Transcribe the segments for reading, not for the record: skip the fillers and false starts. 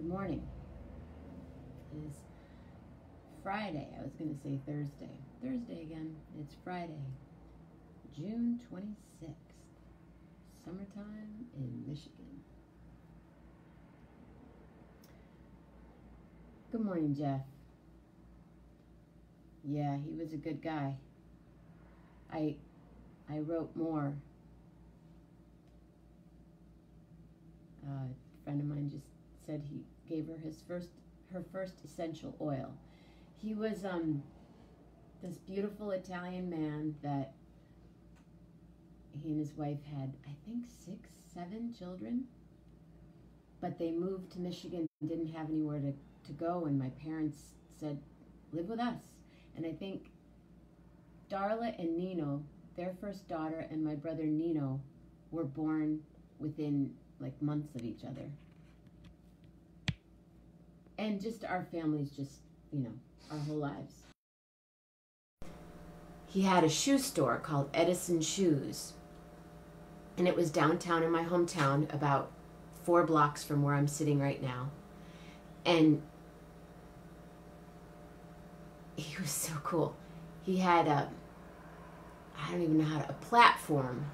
Good morning. It is Friday. I was going to say Thursday. Thursday again. It's Friday, June 26th. Summertime in Michigan. Good morning, Jeff. Yeah, he was a good guy. I wrote more. A friend of mine just said he gave her her first essential oil. He was this beautiful Italian man that he and his wife had, I think, 6, 7 children. But they moved to Michigan and didn't have anywhere to go, and my parents said, live with us. And I think Darla and Nino, their first daughter, and my brother Nino were born within like months of each other. And just our families, just, our whole lives. He had a shoe store called Edison Shoes. And it was downtown in my hometown, about 4 blocks from where I'm sitting right now. And he was so cool. He had I don't even know how to, a platform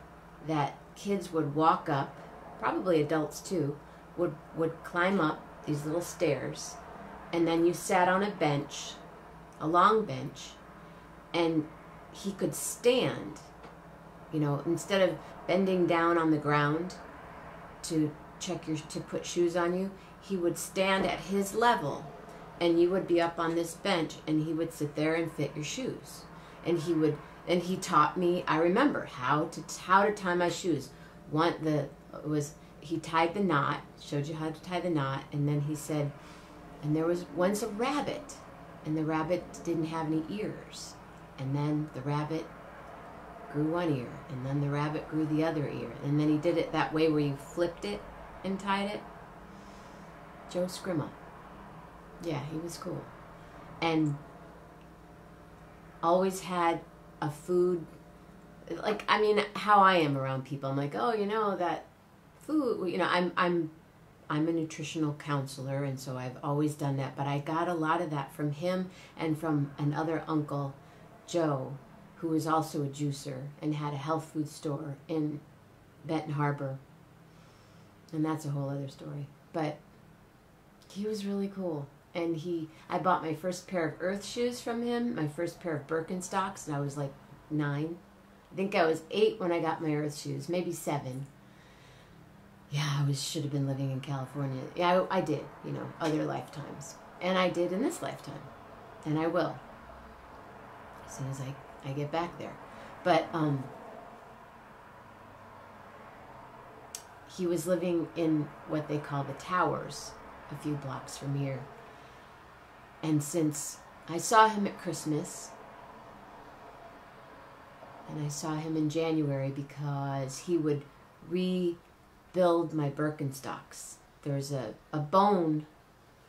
that kids would walk up, probably adults too, would climb up these little stairs, and then you sat on a bench, a long bench, and he could stand, instead of bending down on the ground to put shoes on you, he would stand at his level, and you would be up on this bench, and he would sit there and fit your shoes. And he taught me, I remember, how to tie my shoes. He tied the knot, showed you how to tie the knot, and then he said, and there was once a rabbit, and the rabbit didn't have any ears. And then the rabbit grew one ear, and then the rabbit grew the other ear. And then he did it that way where you flipped it and tied it. Joe Scrima. Yeah, he was cool. And always had a food, how I am around people. I'm like, oh, that food, I'm a nutritional counselor, and so I've always done that. But I got a lot of that from him and from another uncle, Joe, who was also a juicer and had a health food store in Benton Harbor. And that's a whole other story. But he was really cool. And I bought my first pair of Earth shoes from him, my first pair of Birkenstocks, and I was like 9. I think I was 8 when I got my Earth shoes, maybe 7. Yeah, I should have been living in California. Yeah, I did, other lifetimes. And I did in this lifetime. And I will. As soon as I get back there. But he was living in what they call the Towers, a few blocks from here. And since I saw him at Christmas, and I saw him in January because he would rebuild my Birkenstocks. There's a bone,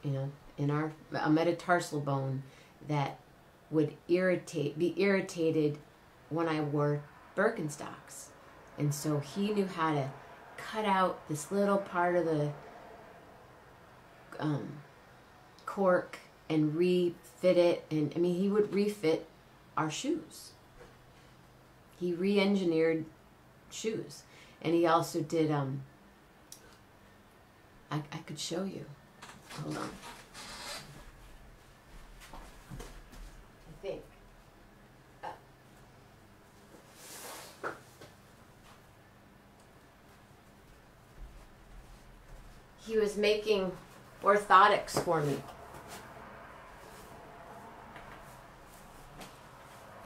in a metatarsal bone that would be irritated when I wore Birkenstocks. And so he knew how to cut out this little part of the cork and refit it. And he would refit our shoes. He re-engineered shoes. And he also did, I could show you. Hold on. I think. He was making orthotics for me.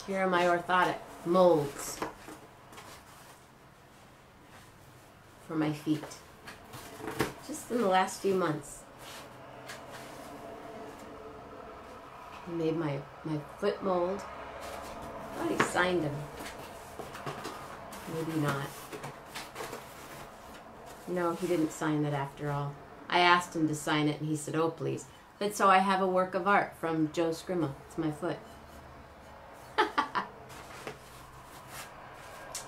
Here are my orthotic molds for my feet. Just in the last few months. He made my foot mold. I thought he signed them. Maybe not. No, he didn't sign that after all. I asked him to sign it and he said, oh please. But so I have a work of art from Joe Scrima. It's my foot.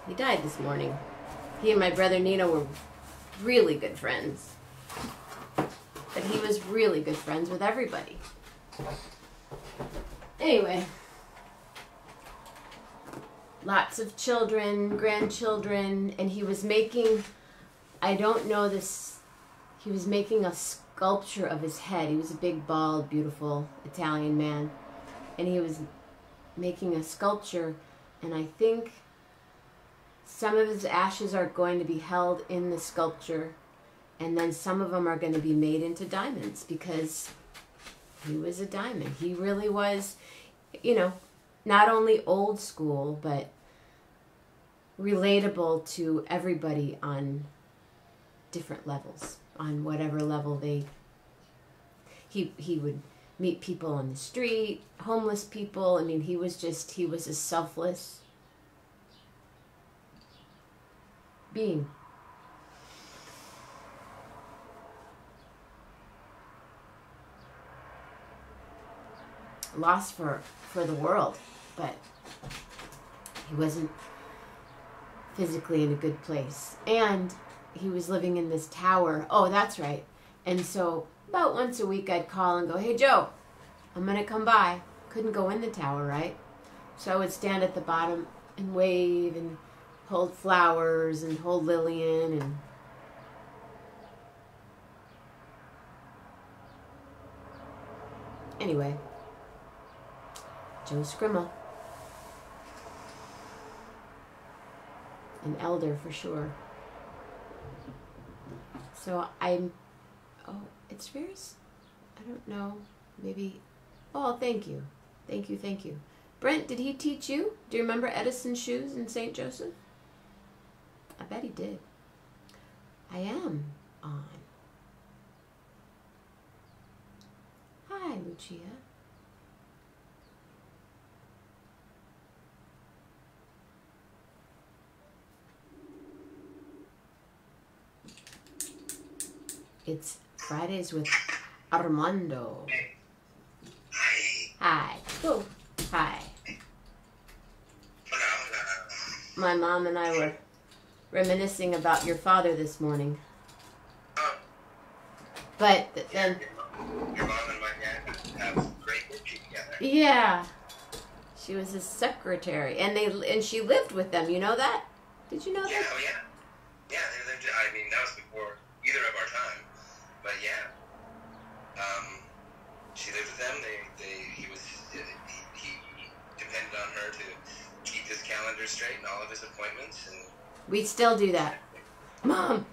He died this morning. He and my brother Nino were really good friends. But he was really good friends with everybody. Anyway, lots of children, grandchildren, and he was making, I don't know this, he was making a sculpture of his head. He was a big, bald, beautiful Italian man, and he was making a sculpture, and I think some of his ashes are going to be held in the sculpture, and then some of them are going to be made into diamonds, because he was a diamond. He really was, you know, not only old school, but relatable to everybody on different levels, on whatever level he would meet people on the street, homeless people. I mean, he was a selfless being. Lost for the world, but he wasn't physically in a good place. And he was living in this tower. Oh, that's right. And so about once a week I'd call and go, "Hey, Joe, I'm going to come by." Couldn't go in the tower, right? So I would stand at the bottom and wave and hold flowers and hold Lillian and anyway, Joe Scrimmel. An elder for sure. So it's very, I don't know, maybe, oh, thank you. Thank you. Brent, did he teach you? Do you remember Edison's shoes in St. Joseph? I bet he did. I am on. Hi, Lucia. It's Fridays with Armando. Hi. Oh, hi. My mom and I were reminiscing about your father this morning. But then... Your mom and my dad have great history together. Yeah. She was his secretary. And she lived with them. You know that? Did you know that? Oh, yeah. Yeah, they lived... I mean, that was before either of our time. But yeah, she lived with them. He depended on her to keep his calendar straight and all of his appointments. And we still do that. Mom,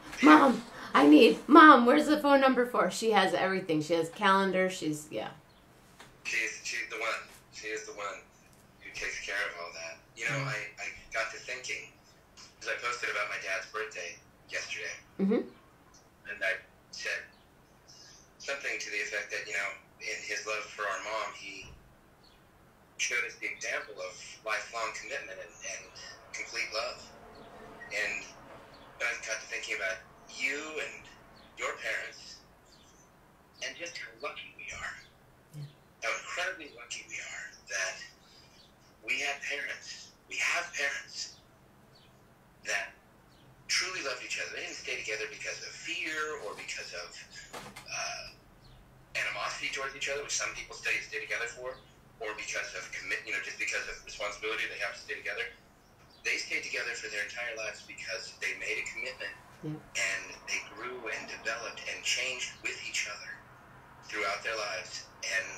where's the phone number for? She has everything. She has calendar. She's the one. She is the one who takes care of all that. You know, I got to thinking, because I posted about my dad's birthday yesterday, and I said something to the effect that, you know, in his love for our mom, he showed us the example of lifelong commitment and complete love. And I got to thinking about you and your parents and just how lucky we are. Yeah. How incredibly lucky we are that we have parents that truly loved each other. They didn't stay together because of fear or because of animosity towards each other, which some people stay together for, or because of just because of responsibility they have to stay together. They stayed together for their entire lives because they made a commitment, and they grew and developed and changed with each other throughout their lives and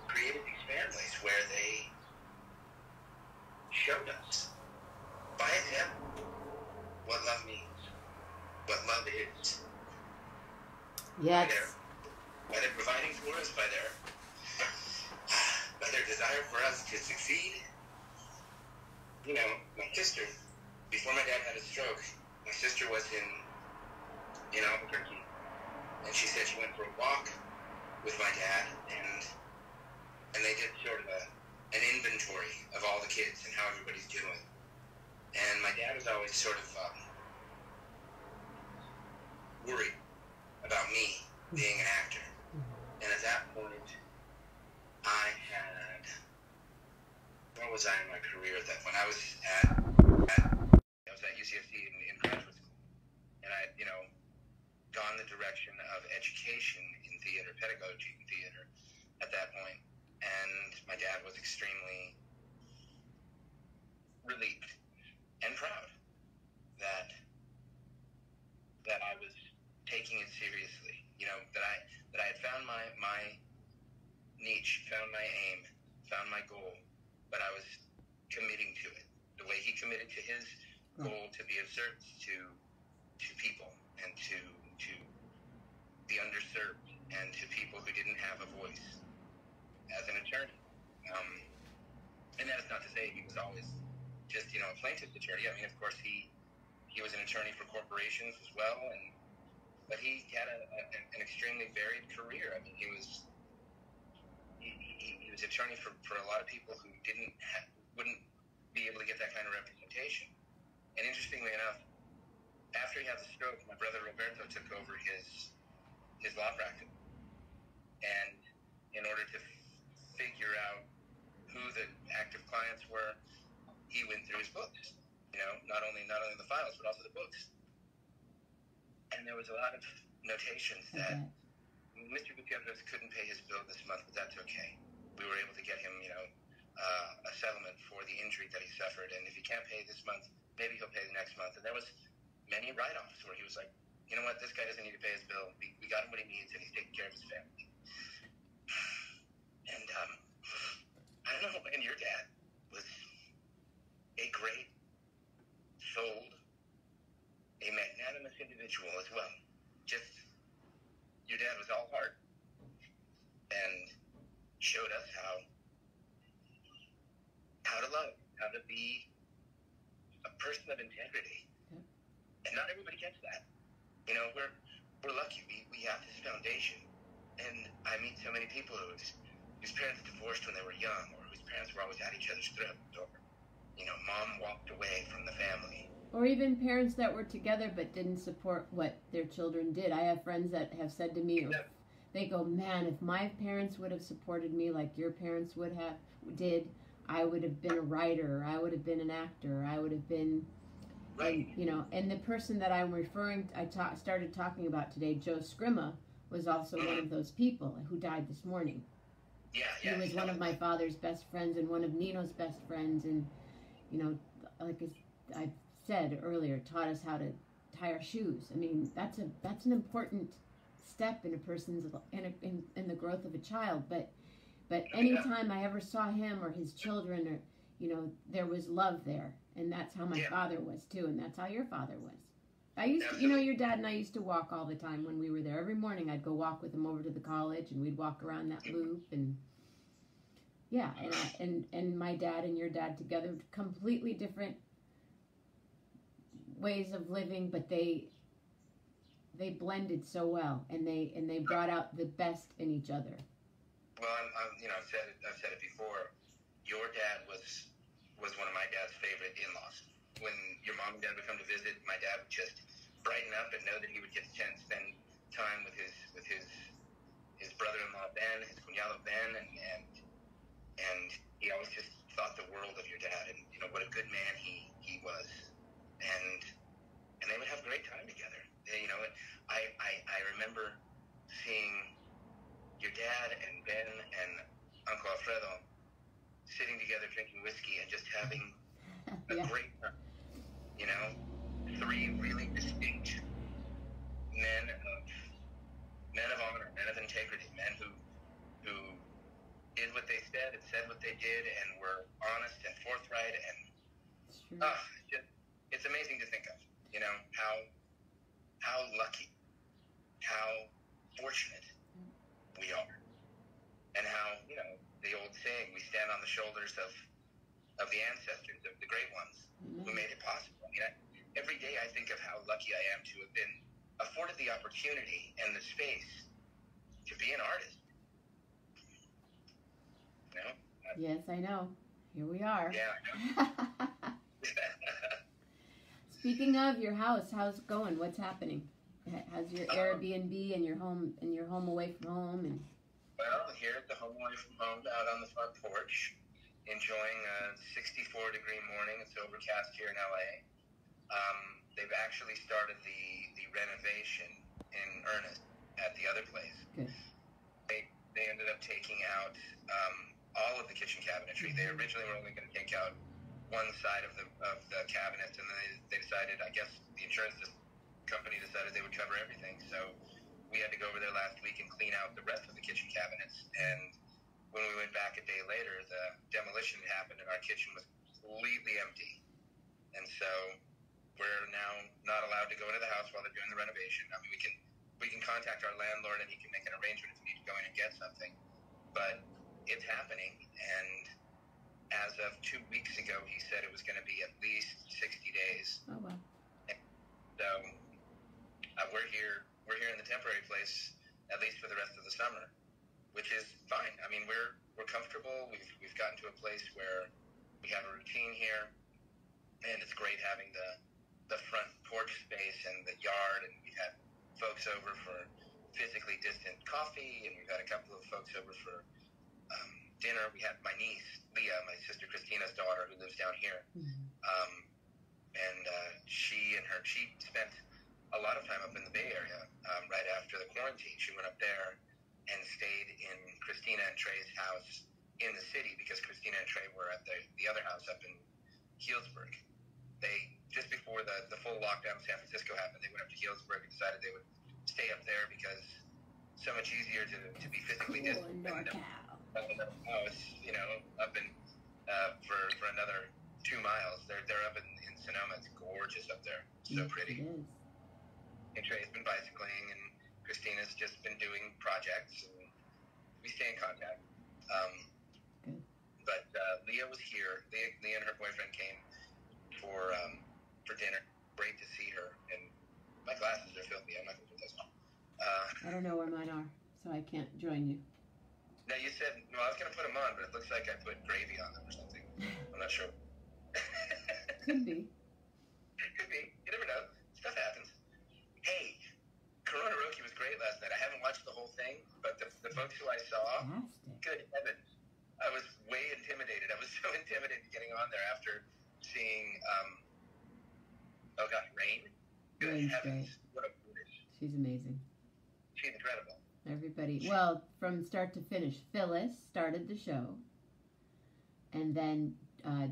created these families where they showed us by example what love means, what love is. Yes. By their providing for us, by their desire for us to succeed. You know, my sister, before my dad had a stroke, my sister was in Albuquerque, and she said she went for a walk with my dad, and they did sort of an inventory of all the kids and how everybody's doing. And my dad was always sort of worried about me being an actor. And at that point, where was I in my career at that point? I was at UCSC in graduate school. And I had, gone the direction of education in theater, pedagogy in theater at that point. And my dad was extremely relieved and proud that I was taking it seriously. You know, that I had found my niche, found my aim, found my goal, but I was committing to it. The way he committed to his goal to be of service to people and to the underserved and to people who didn't have a voice as an attorney. And that is not to say he was always just, you know, a plaintiff's attorney. I mean, of course, he was an attorney for corporations as well, but he had an extremely varied career. I mean, he was attorney for a lot of people who wouldn't be able to get that kind of representation. And interestingly enough, after he had the stroke, my brother Roberto took over his law practice. And in order to figure out who the active clients were, he went through his books. You know, not only the files, but also the books. And there was a lot of notations that Mr. Gutierrez couldn't pay his bill this month, but that's okay. We were able to get him, you know, a settlement for the injury that he suffered. And if he can't pay this month, maybe he'll pay the next month. And there was many write-offs where he was like, you know what, this guy doesn't need to pay his bill. We got him what he needs, and he's taking care of his family. And I don't know, and your dad was a great, souled, a magnanimous individual as well. Just, your dad was all heart and showed us how to love, how to be a person of integrity. Yep. And not everybody gets that. You know, we're lucky. We have this foundation. And I meet so many people whose parents divorced when they were young, or whose parents were always at each other's throat, or, you know, mom walked away from the family. Or even parents that were together but didn't support what their children did. I have friends that have said to me, they go, man, if my parents would have supported me like your parents did, I would have been a writer, I would have been an actor, I would have been, right. And, you know, and the person that I'm referring to, started talking about today, Joe Scrima, was also one of those people who died this morning. Yeah. He was one of my father's best friends and one of Nino's best friends, and, you know, like I said earlier, taught us how to tie our shoes. I mean, that's an important step in a person's in the growth of a child. But anytime I ever saw him or his children, or, you know, there was love there, and that's how my father was too, and that's how your father was. I used to, you know, your dad and I used to walk all the time when we were there. Every morning I'd go walk with him over to the college, and we'd walk around that loop, and yeah, and my dad and your dad together, completely different ways of living, but they blended so well, and they brought out the best in each other. Well, you know, I've said it before. Your dad was one of my dad's favorite in-laws. When your mom and dad would come to visit, my dad would just brighten up and know that he would get a chance to spend time with his brother-in-law Ben, his cuñado Ben, and he always just thought the world of your dad, and, you know, what a good man he was, and they would have a great time together. You know, I remember seeing your dad and Ben and Uncle Alfredo sitting together drinking whiskey and just having a great time. You know, three really distinct men of honor, men of integrity, men who did what they said and said what they did and were honest and forthright, and it's amazing to think of, you know, how lucky, how fortunate we are, and how, you know, the old saying, we stand on the shoulders of the ancestors, of the great ones who made it possible. I mean, every day I think of how lucky I am to have been afforded the opportunity and the space to be an artist. You know? Yes, I know. Here we are. Yeah, I know. Speaking of your house, how's it going? What's happening? How's your Airbnb and your home away from home? And well, here at the home away from home, out on the front porch, enjoying a 64-degree morning. It's overcast here in LA. They've actually started the renovation in earnest. at the other place. Good. They ended up taking out all of the kitchen cabinetry. They originally were only going to take out one side of the cabinets, and then they decided, I guess the insurance company decided they would cover everything. So we had to go over there last week and clean out the rest of the kitchen cabinets. And when we went back a day later, the demolition happened and our kitchen was completely empty. And so we're now not allowed to go into the house while they're doing the renovation. I mean, we can contact our landlord and he can make an arrangement if we need to go in and get something. But it's happening, and as of 2 weeks ago, he said it was going to be at least 60 days. Oh, wow. So we're here in the temporary place, at least for the rest of the summer, which is fine. I mean, we're comfortable. We've gotten to a place where we have a routine here, and it's great having the front porch space and the yard, and we've had folks over for physically distant coffee, and we've had a couple of folks over for dinner. We had my niece, Leah, my sister Christina's daughter, who lives down here. Mm-hmm. She spent a lot of time up in the Bay Area right after the quarantine. She went up there and stayed in Christina and Trey's house in the city because Christina and Trey were at the other house up in Healdsburg. They, just before the full lockdown in San Francisco happened, they went up to Healdsburg and decided they would stay up there because it's so much easier to be physically distant. House, up in for another 2 miles. They're up in Sonoma. It's gorgeous up there. So pretty. It is. And Trey's been bicycling, and Christina's just been doing projects, and we stay in contact. Good. But Leah was here. Leah and her boyfriend came for dinner. Great to see her. And my glasses are filthy. I'm not going to put those on. I don't know where mine are, so I can't join you. No, you said, I was going to put them on, but it looks like I put gravy on them or something. I'm not sure. Could be. Could be. You never know. Stuff happens. Hey, Corona Roki was great last night. I haven't watched the whole thing, but the folks who I saw, Fantastic. good heavens, I was way intimidated. I was so intimidated getting on there after seeing, Rain. Good Rain's heavens. great. What a British. She's amazing. She's incredible. Everybody, well, from start to finish, Phyllis started the show, and then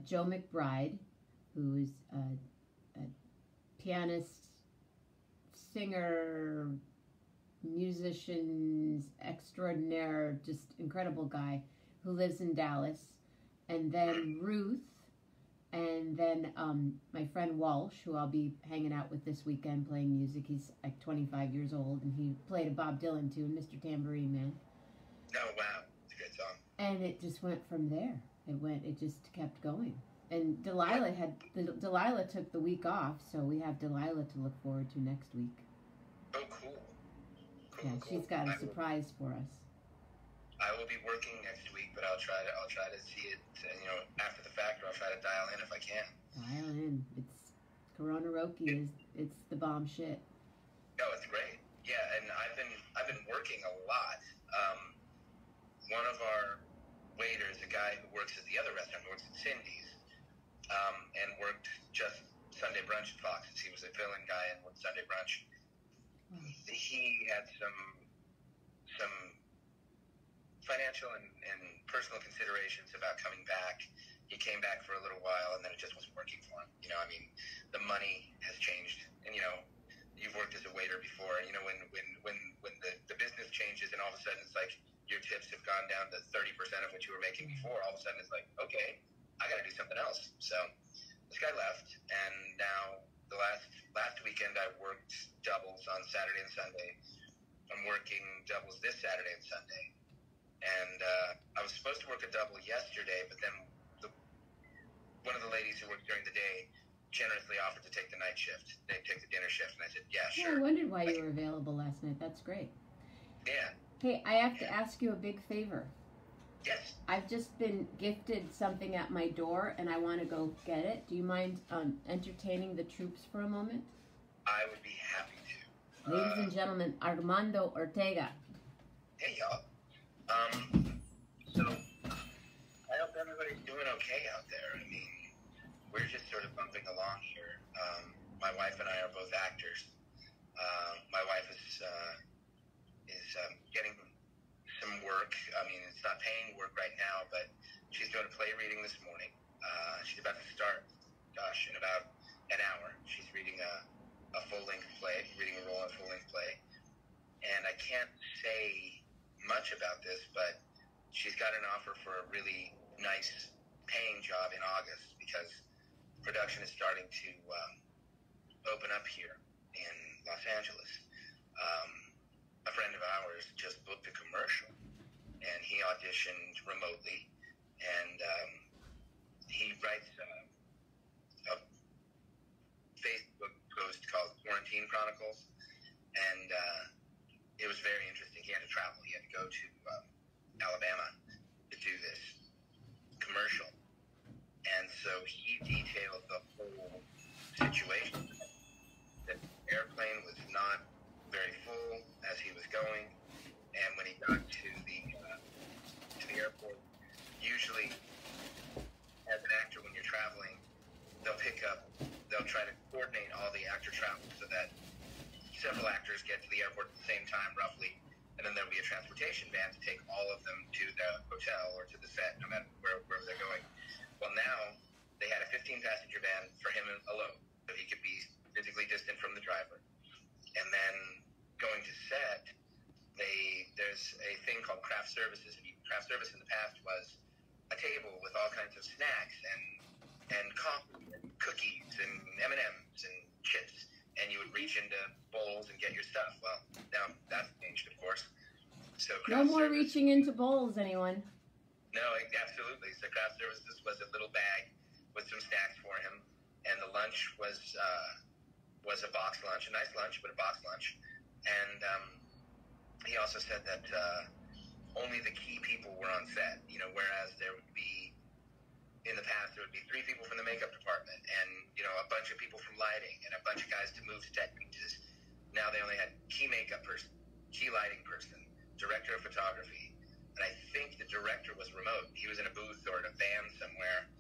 Joe McBride, who is a pianist, singer, musician extraordinaire, just incredible guy, who lives in Dallas, and then Ruth, and then my friend Walsh, who I'll be hanging out with this weekend playing music. He's like 25 years old, and he played a Bob Dylan tune, Mr. Tambourine Man. Oh, wow. It's a good song. And it just went from there. It just kept going. And Delilah took the week off, so we have Delilah to look forward to next week. Oh, cool. Yeah, she's got a surprise for us. I will be working next week, but I'll try to see it, after the fact, or I'll try to dial in if I can. Dial in. It's Corona Roki it's the bomb shit. Oh, it's great. Yeah, and I've been working a lot. One of our waiters, a guy who works at the other restaurant, works at Cindy's, and worked just Sunday brunch at Fox's. He was a fill-in guy and worked Sunday brunch. Oh. He had some financial and personal considerations about coming back. He came back for a little while, and then it just wasn't working for him. The money has changed, and you've worked as a waiter before. When the business changes, and all of a sudden it's like your tips have gone down to 30% of what you were making before. All of a sudden it's like, okay, I got to do something else. So this guy left, and now the last weekend I worked doubles on Saturday and Sunday. I'm working doubles this Saturday and Sunday. And I was supposed to work a double yesterday, but then one of the ladies who worked during the day generously offered to take the night shift. They take the dinner shift, and I said, yeah, sure. I wondered why you were available last night. That's great. Yeah. Hey, I have to ask you a big favor. Yes. I've just been gifted something at my door, and I want to go get it. Do you mind entertaining the troops for a moment? I would be happy to. Ladies and gentlemen, Armando Ortega. Hey, y'all. So I hope everybody's doing okay out there. I mean, we're just sort of bumping along here. My wife and I are both actors. My wife is work. I mean, it's not paying work right now, but she's doing a play reading this morning. She's about to start, in about an hour. She's reading a full-length play, reading a role in a full-length play. And I can't say much about this, but she's got an offer for a really nice paying job in August because production is starting to open up here in Los Angeles. A friend of ours just booked a commercial, and he auditioned remotely, and he writes a Facebook post called Quarantine Chronicles, and it was very interesting. He had to travel. He had to go to Alabama to do this commercial, and so he detailed the whole situation. The airplane was not very full as he was going, and when he got to the airport, usually as an actor when you're traveling, they'll try to coordinate all the actor travel so that several actors get to the airport at the same time roughly, and then there'll be a transportation van to take all of them to the hotel or to the set, no matter wherever they're going. Well, now they had a 15-passenger van for him alone, so he could be physically distant from the driver. And then going to set, there's a thing called craft services. And craft service in the past was a table with all kinds of snacks and coffee and cookies and M&Ms and chips, and you would reach into bowls and get your stuff. Well, now that's changed, of course. So no more reaching into bowls, anyone. No, absolutely. So craft services was a little bag with some snacks for him, and the lunch was a box lunch, a nice lunch, but a box lunch. And he also said that only the key people were on set, whereas there would be, in the past, there would be 3 people from the makeup department and, a bunch of people from lighting and a bunch of guys to move set pieces. Now they only had key makeup person, key lighting person, director of photography. And I think the director was remote. He was in a booth or in a van somewhere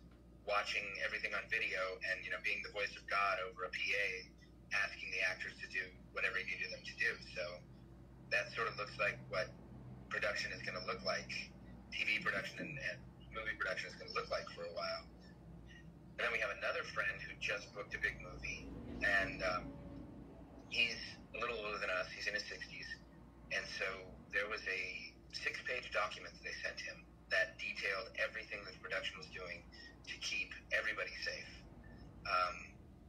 watching everything on video and, being the voice of God over a PA, asking the actors to do whatever he needed them to do. So that sort of looks like what production is going to look like. TV production and movie production is going to look like for a while. And then we have another friend who just booked a big movie, and he's a little older than us. He's in his 60s. And so there was a 6-page document they sent him that detailed everything that the production was doing to keep everybody safe.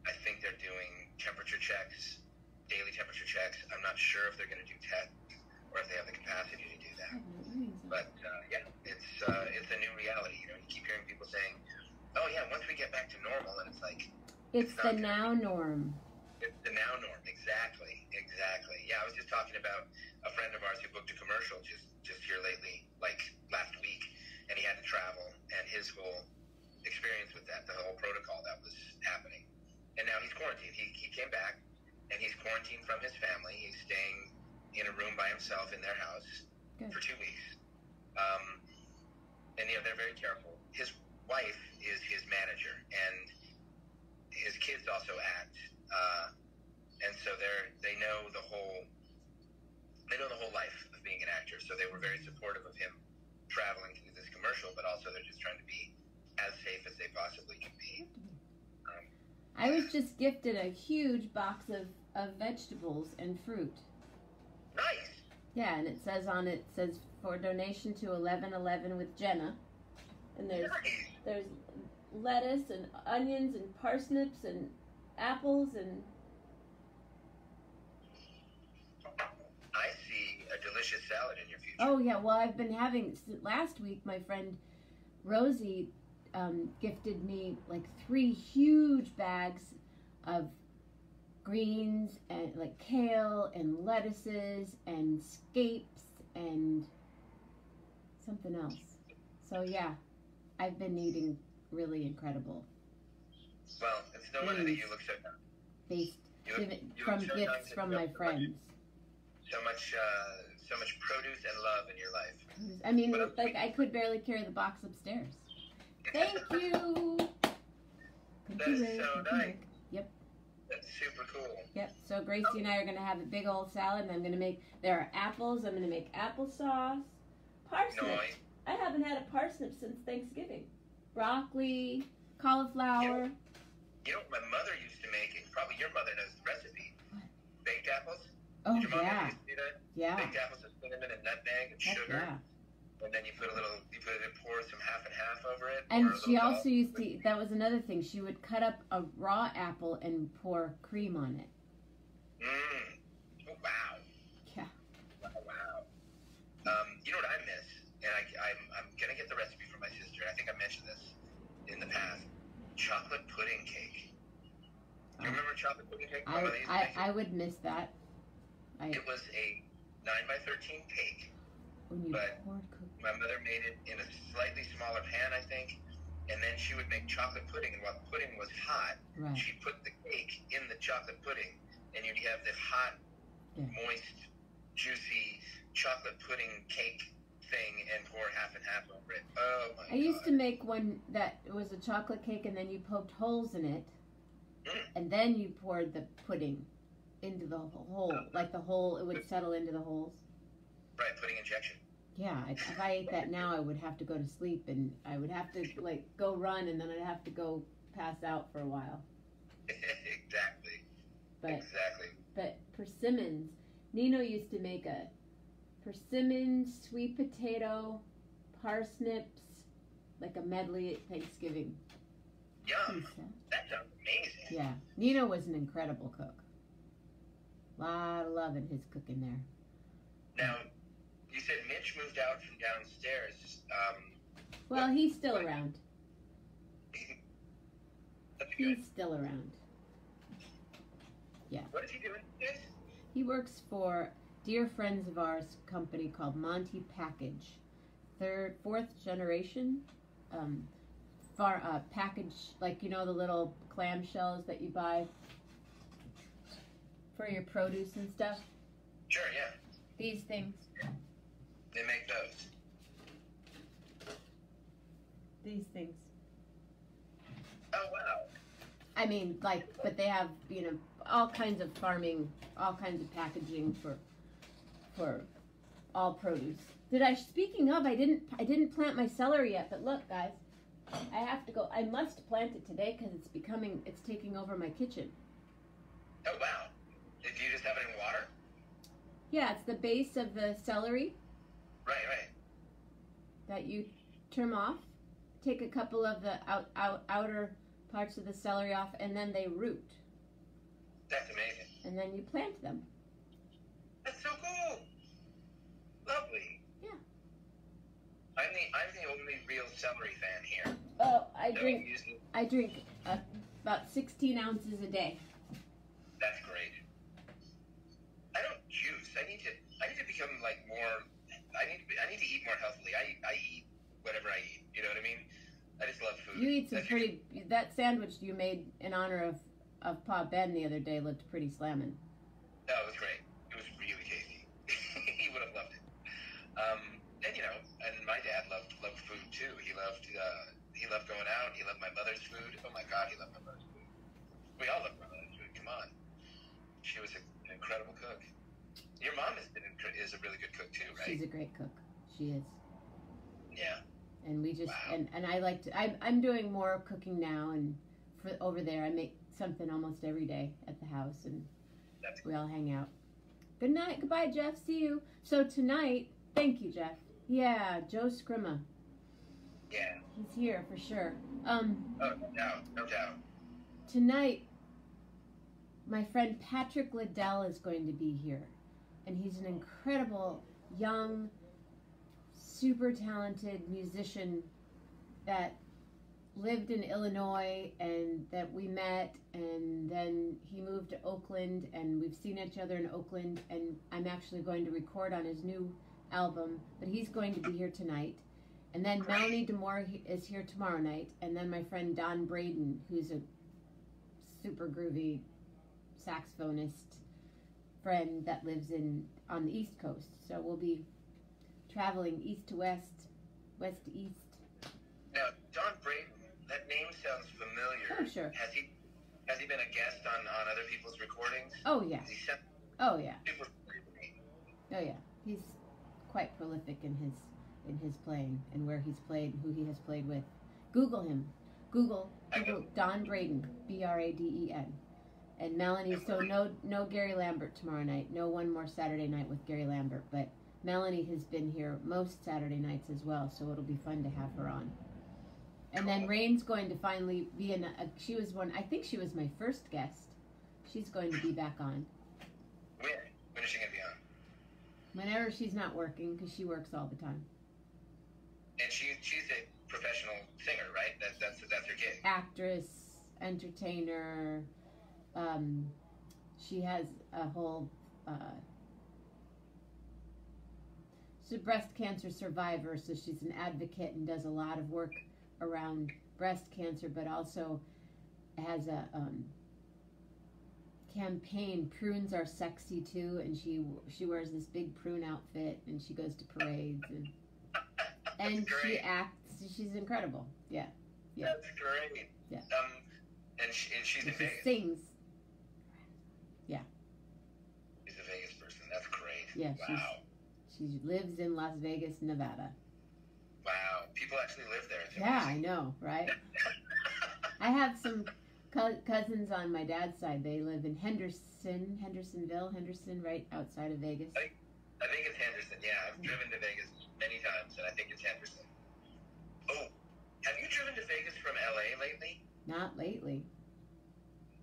I think they're doing temperature checks, daily temperature checks. I'm not sure if they're going to do tests or if they have the capacity to do that. But yeah, it's a new reality. You keep hearing people saying, "Oh yeah, once we get back to normal," and it's like it's the now norm. It's the now norm, exactly. Yeah, I was just talking about a friend of ours who booked a commercial just here lately, like last week, and he had to travel, and his whole experience with that, the whole protocol that was happening. And now he's quarantined. He came back, and he's quarantined from his family. He's staying in a room by himself in their house for 2 weeks. And they're very careful. His wife is his manager, and his kids also act. And so they know the whole life of being an actor. So they were very supportive of him traveling to do this commercial, but also they're just trying to be as safe as they possibly can be. I was just gifted a huge box of vegetables and fruit. Nice. Yeah, and it says for donation to 1111 with Jenna. And there's lettuce and onions and parsnips and apples and... I see a delicious salad in your future. Oh, yeah. Well, I've been having... Last week, my friend Rosie gifted me like 3 huge bags of greens and like kale and lettuces and scapes and something else. So, yeah, I've been eating really incredible. Well, it's no wonder that you look so young. Based from gifts from my friends. So much produce and love in your life. I mean, like I could barely carry the box upstairs. Thank you. That is so nice. Yep. That's super cool. Yep. So Gracie and I are going to have a big old salad, and there are apples. I'm going to make applesauce. Parsnips. I haven't had a parsnip since Thanksgiving. Broccoli, cauliflower. You know what my mother used to make? And probably your mother knows the recipe. What? Baked apples. Oh, Did your mom yeah. used to do that? Yeah. Baked apples with cinnamon and nutmeg and Heck sugar. yeah. And then you put pour some half and half over it. And or a she little also salt. used to, that was another thing, she would cut up a raw apple and pour cream on it. Mmm. Oh, wow. Yeah. Wow. You know what I miss? And I'm going to get the recipe from my sister. I think I mentioned this in the past. Chocolate pudding cake. Do you remember chocolate pudding cake? I would miss that. It was a 9x13 cake. When you But poured cookies. my mother made it in a slightly smaller pan, I think. And then she would make chocolate pudding. And while the pudding was hot, Right. she put the cake in the chocolate pudding. And you'd have this hot, Yeah. moist, juicy chocolate pudding cake thing and pour half and half over it. Oh my god. I used to make one that was a chocolate cake and then you poked holes in it. And then you poured the pudding into the hole. Like the hole, it would settle into the holes. Right, pudding injection. Yeah, if I ate that now, I would have to go to sleep and I would have to like go run and then I'd have to go pass out for a while. Exactly. But Exactly. but persimmons, Nino used to make a persimmon, sweet potato, parsnips, like a medley at Thanksgiving. Yum. Pizza. That sounds amazing. Yeah, Nino was an incredible cook. Lot of love in his cooking there. Now, you said Mitch moved out from downstairs. Well, he's still around. That's good. He's still around. Yeah. What is he doing today? He works for dear friends of ours company called Monty Package. Fourth generation. Package, like, you know, the little clamshells that you buy for your produce and stuff. Sure, yeah. These things. They make those. These things. Oh, wow. I mean, like, but they have, you know, all kinds of farming, all kinds of packaging for all produce. Speaking of, I didn't plant my celery yet, but look, guys, I have to go. I must plant it today because it's taking over my kitchen. Oh, wow. Did you just have it in water? Yeah, it's the base of the celery Right, right. that you trim off. Take a couple of the outer parts of the celery off, and then they root. That's amazing. And then you plant them. That's so cool. Lovely. Yeah. I'm the only real celery fan here. Oh, Usually, I drink about 16 ounces a day. that's great. I don't juice. I need to become like more. I need to eat more healthily. I eat whatever I eat. You know what I mean? I just love food. You eat some that sandwich you made in honor of Pa Ben the other day looked pretty slamming. No, it was great. It was really tasty. He would have loved it. And you know, and my dad loved food too. He loved going out. He loved my mother's food. Oh my God, he loved my mother's food. We all loved my mother's food. Come on, she was an incredible cook. Your mom is a really good cook too, right? She's a great cook. She is. Yeah. And we just Wow. and I like to. I'm doing more cooking now, and for over there I make something almost every day at the house, and we all hang out. Good night, goodbye, Jeff. See you. So tonight, thank you, Jeff. Yeah, Joe Scrima. Yeah. He's here for sure. Oh, no doubt. No doubt. Tonight, my friend Patrick Liddell is going to be here, and he's an incredible young, super talented musician that lived in Illinois and that we met, and then he moved to Oakland, and we've seen each other in Oakland, and I'm actually going to record on his new album, but he's going to be here tonight. And then Melanie DeMore is here tomorrow night, and then my friend Don Braden, who's a super groovy saxophonist friend that lives on the East Coast. So we'll be traveling east to west, west to east. Now, Don Braden, that name sounds familiar. Oh, sure. Has he been a guest on other people's recordings? Oh, yeah. Has he sent Oh, yeah. people? Oh, yeah. He's quite prolific in his in his playing and where he's played and who he has played with. Google him. Google Don Braden, Braden. And Melanie, so no Gary Lambert tomorrow night. No one more Saturday night with Gary Lambert. But Melanie has been here most Saturday nights as well, so it'll be fun to have her on. And then Rain's going to finally be in she was one, I think she was my first guest. She's going to be back on. When is she going to be on? Whenever she's not working, because she works all the time. And she's a professional singer, right? That's her gig. Actress, entertainer. She has a whole. She's a breast cancer survivor, so she's an advocate and does a lot of work around breast cancer, but also has a campaign. Prunes are sexy too, and she wears this big prune outfit, and she goes to parades and she acts. She's incredible. Yeah. That's great. Yeah. And she's in she Vegas. Sings. Yeah. She's a Vegas person. That's great. Yeah. Wow. She lives in Las Vegas, Nevada. Wow. People actually live there. Yeah, I know, right? I have some cousins on my dad's side. They live in Henderson, right outside of Vegas. I think it's Henderson. Yeah, I've driven to Vegas many times, and I think it's Henderson. Oh, have you driven to Vegas from LA lately? Not lately.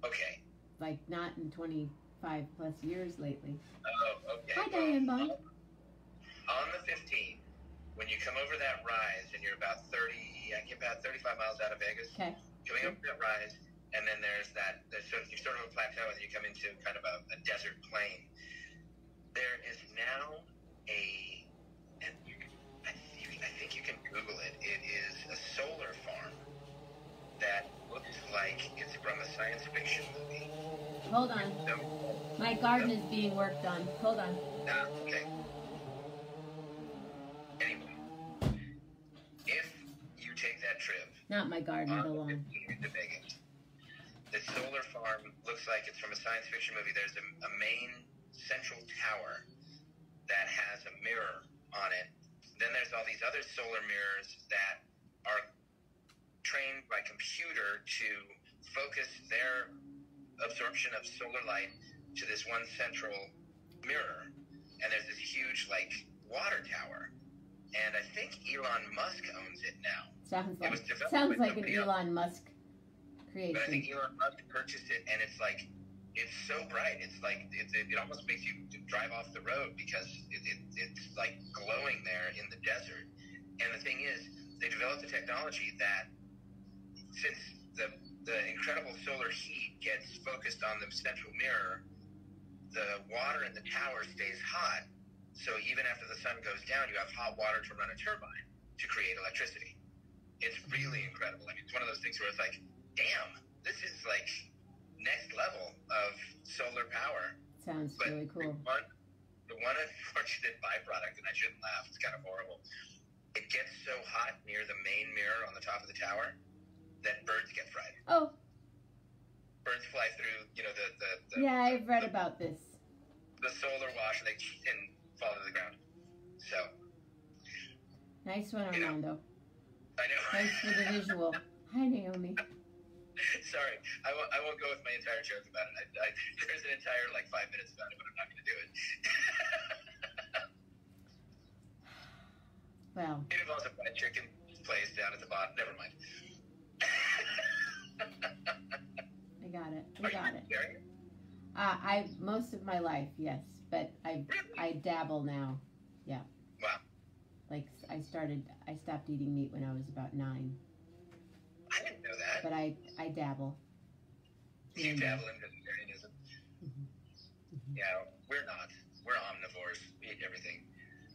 Okay. Like, not in 25 plus years lately. Oh, okay. Hi, Diane Bond. On the 15th, when you come over that rise, and you're about 35 miles out of Vegas, okay. Coming over that rise, and then there's sort of a plateau, and then you come into kind of a desert plain. There is now I think you can Google it. It is a solar farm that looks like it's from a science fiction movie. Hold on. My garden is being worked on. Hold on. Okay. Anyway, if you take that trip... Not my garden, the lawn. ...to Vegas, the solar farm looks like it's from a science fiction movie. There's a main central tower that has a mirror on it. Then there's all these other solar mirrors that are trained by computer to focus their absorption of solar light to this one central mirror. And there's this huge, water tower. And I think Elon Musk owns it now. Sounds like an Elon Musk creation. But I think Elon Musk purchased it, and it's so bright. It almost makes you drive off the road because it's glowing there in the desert. And the thing is, they developed a technology that, since the incredible solar heat gets focused on the central mirror, the water in the tower stays hot. So even after the sun goes down, you have hot water to run a turbine to create electricity. It's really incredible. It's one of those things where it's like, damn, this is next level of solar power. Sounds really cool. The one unfortunate byproduct, and I shouldn't laugh, it's kind of horrible. It gets so hot near the main mirror on the top of the tower that birds get fried. Oh. Birds fly through, the yeah, I've read about this. The solar wash, and fall to the ground. So. Nice one, Armando. I know. Thanks for the visual. Hi, Naomi. Sorry, I won't go with my entire joke about it. There's an entire 5 minutes about it, but I'm not going to do it. Well. It involves a fried chicken place down at the bottom. Never mind. I got it. Are you vegetarian? I most of my life, yes, but I dabble now. Yeah. Wow. I stopped eating meat when I was about 9. I didn't know that. But I dabble. You dabble in vegetarianism? Mm-hmm. Mm-hmm. Yeah, we're not. We're omnivores. We eat everything.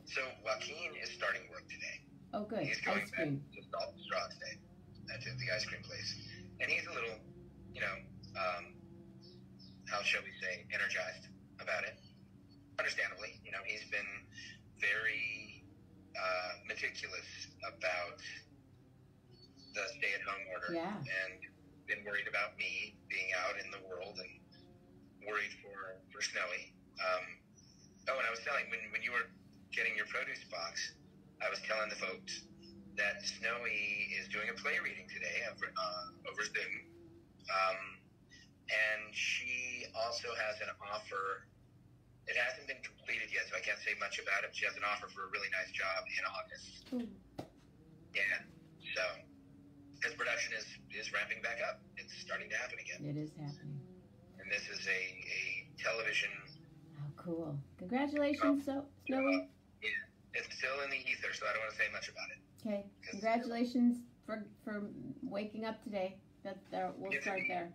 So Joaquin is starting work today. Oh, good. He's going ice cream. back to Salt and Straw today at the ice cream place. And he's a little, how shall we say, energized about it. Understandably. He's been very meticulous about the stay-at-home order. Yeah. And been worried about me being out in the world and worried for Snowy. And I was telling, when you were getting your produce box, I was telling the folks that Snowy is doing a play reading today over Zoom. And she also has an offer. It hasn't been completed yet, so I can't say much about it. She has an offer for a really nice job in August. Ooh. Yeah. So, his production is ramping back up. It's starting to happen again. It is happening. And this is a television. Oh, cool. Congratulations, Snowy. Yeah. It's still in the ether, so I don't want to say much about it. Okay. Congratulations for waking up today. We'll start there.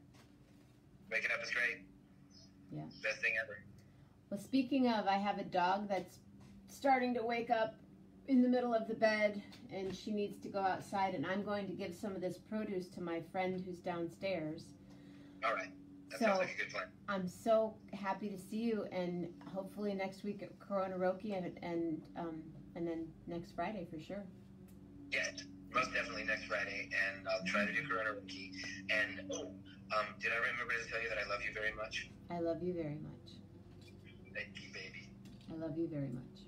Waking up is great. Yeah. Best thing ever. Well, speaking of, I have a dog that's starting to wake up in the middle of the bed, and she needs to go outside, and I'm going to give some of this produce to my friend who's downstairs. All right. That sounds like a good plan. I'm so happy to see you, and hopefully next week at Koronaroki, and then next Friday for sure. Yes, most definitely next Friday, and I'll try to do Koronaroki. And did I remember to tell you that I love you very much? I love you very much. Thank you, baby. I love you very much.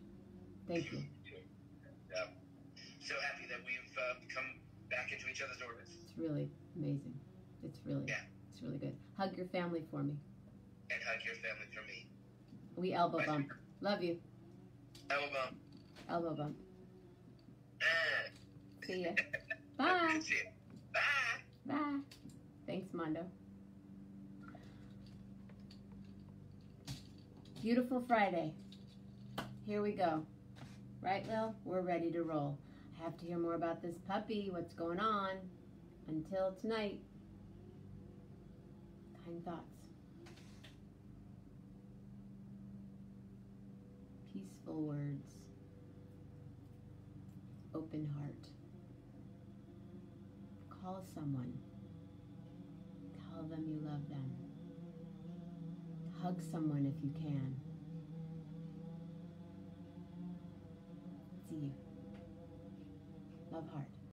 Thank you. So happy that we've come back into each other's orbits. It's really amazing. It's really good. Hug your family for me. And hug your family for me. We elbow bump. Love you. Elbow bump. Elbow bump. See ya. Bye. See ya. Bye. Bye. Thanks, Mondo. Beautiful Friday. Here we go. Right, Lil? We're ready to roll. I have to hear more about this puppy. What's going on? Until tonight. Kind thoughts. Peaceful words. Open heart. Call someone. Tell them you love them. Hug someone if you can. See you. Love, heart.